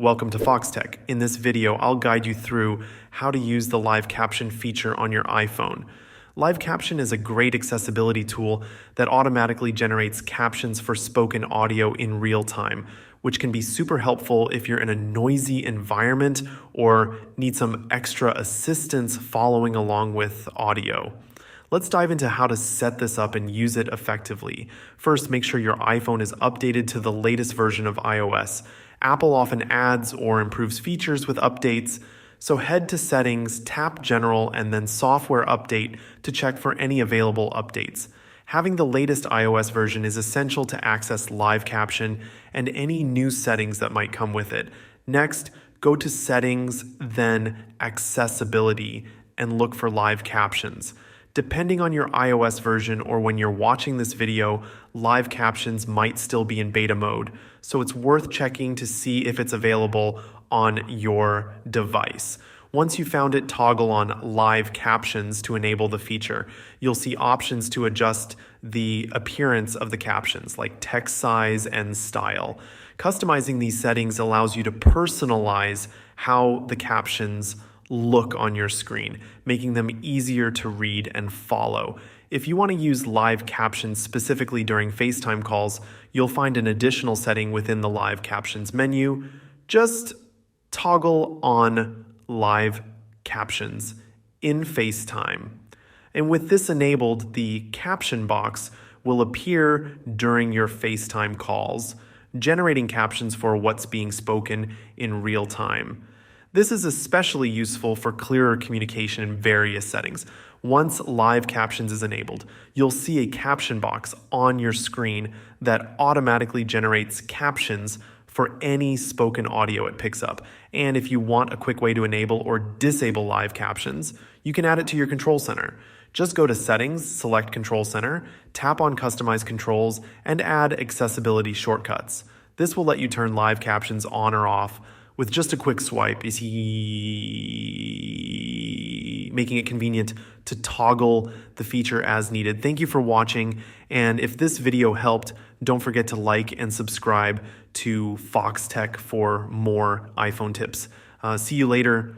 Welcome to Foxtecc. In this video, I'll guide you through how to use the Live Caption feature on your iPhone. Live Caption is a great accessibility tool that automatically generates captions for spoken audio in real time, which can be super helpful if you're in a noisy environment or need some extra assistance following along with audio. Let's dive into how to set this up and use it effectively. First, make sure your iPhone is updated to the latest version of iOS. Apple often adds or improves features with updates, so head to Settings, tap General, and then Software Update to check for any available updates. Having the latest iOS version is essential to access Live Caption and any new settings that might come with it. Next, go to Settings, then Accessibility, and look for Live Captions. Depending on your iOS version or when you're watching this video, Live Captions might still be in beta mode, so it's worth checking to see if it's available on your device. Once you found it, toggle on Live Captions to enable the feature. You'll see options to adjust the appearance of the captions, like text size and style. Customizing these settings allows you to personalize how the captions look on your screen, making them easier to read and follow. If you want to use Live Captions specifically during FaceTime calls, you'll find an additional setting within the Live Captions menu. Just toggle on Live Captions in FaceTime. And with this enabled, the caption box will appear during your FaceTime calls, generating captions for what's being spoken in real time. This is especially useful for clearer communication in various settings. Once Live Captions is enabled, you'll see a caption box on your screen that automatically generates captions for any spoken audio it picks up. And if you want a quick way to enable or disable Live Captions, you can add it to your control center. Just go to Settings, select Control Center, tap on Customize Controls, and add accessibility shortcuts. This will let you turn Live Captions on or off with just a quick swipe, making it convenient to toggle the feature as needed. Thank you for watching, and if this video helped, don't forget to like and subscribe to Foxtecc for more iPhone tips. See you later.